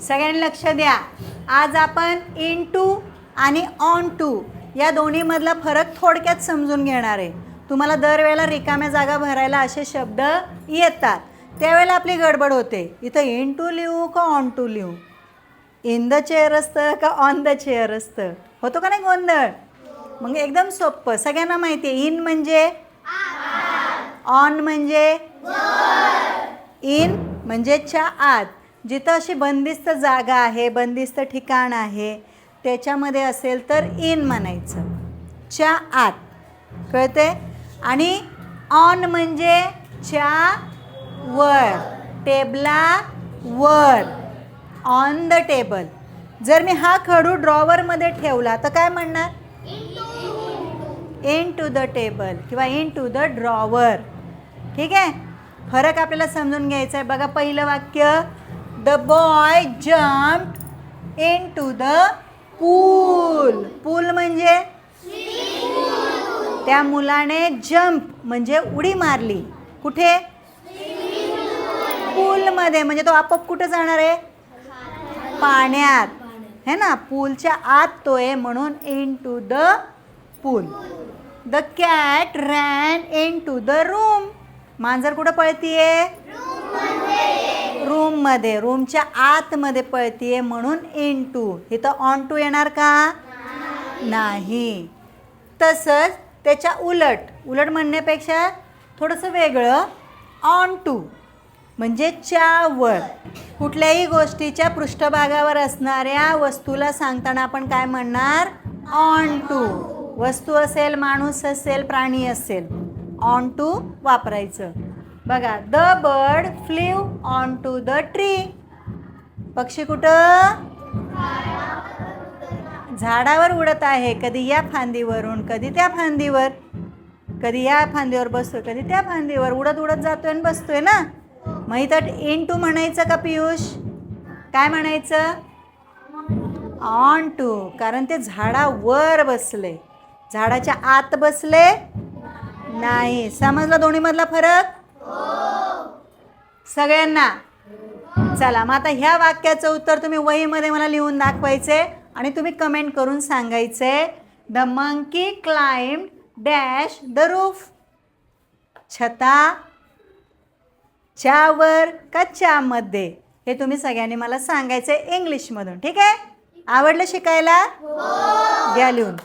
सगळ्यांनी लक्ष द्या. आज आपण इन टू आणि ऑन टू या दोन्हीमधला फरक थोडक्यात समजून घेणार आहे. तुम्हाला दरवेळेला रिकाम्या जागा भरायला असे शब्द येतात, त्यावेळेला आपली गडबड होते. इथं इन टू लिहू का ऑन टू लिहू, इन द चेअर असतं का ऑन द चेअर असतं, होतो का नाही गोंधळ. मग एकदम सोपं, सगळ्यांना माहिती आहे. इन म्हणजे ऑन म्हणजे इन म्हणजे च्या आत. जिथं अशी बंदिस्त जागा आहे, बंदिस्त ठिकाण आहे, त्याच्यामध्ये असेल तर इन म्हणायचं, च्या आत. कळते. आणि ऑन म्हणजे च्या वर, टेबला वर, ऑन द टेबल. जर मी हा खडू ड्रॉवरमध्ये ठेवला तर काय म्हणणार, इन टू द टेबल किंवा इन टू द ड्रॉवर. ठीक आहे. फरक आपल्याला समजून घ्यायचा आहे. बघा पहिलं वाक्य, the boy jumped into the pool. Pool म्हणजे त्या मुलाने जम्प म्हणजे उडी मारली. कुठे, पूलमध्ये. म्हणजे तो आपोआप कुठे जाणार आहे, पाण्यात, है ना. पूलच्या आत तो आहे म्हणून into the pool. The cat ran into the room. मांजर कुठं पळतीये, रूममध्ये, रूमच्या आतमध्ये पळतीये म्हणून इन टू. इथं ऑन टू येणार का, नाही. तसंच त्याच्या उलट, उलट म्हणण्यापेक्षा थोडंसं वेगळं, ऑन टू म्हणजे च्यावर. कुठल्याही गोष्टीच्या पृष्ठभागावर असणाऱ्या वस्तूला सांगताना आपण काय म्हणणार, ऑन टू. वस्तू असेल, माणूस असेल, प्राणी असेल, ऑन टू वापरायचं. बघा, the bird flew onto the tree. पक्षी कुठं, झाडावर उडत आहे. कधी या फांदीवरून, कधी त्या फांदीवर, कधी या फांदीवर बसतोय, कधी त्या फांदीवर, उडत उडत जातोय आणि बसतोय ना. मग इथं इन टू म्हणायचं का पियुष, काय म्हणायचं, ऑन टू. कारण ते झाडावर बसले, झाडाच्या आत बसले नाही. समजलं दोन्हीमधला फरक सगळ्यांना. चला मग आता ह्या वाक्याचं उत्तर तुम्ही वहीमध्ये मला लिहून दाखवायचे आणि तुम्ही कमेंट करून सांगायचे. The monkey climbed dash the roof. छता च्यावर का च्यामध्ये, हे तुम्ही सगळ्यांनी मला सांगायचे इंग्लिशमधून. ठीक आहे. आवडलं शिकायला, घ्या लिहून.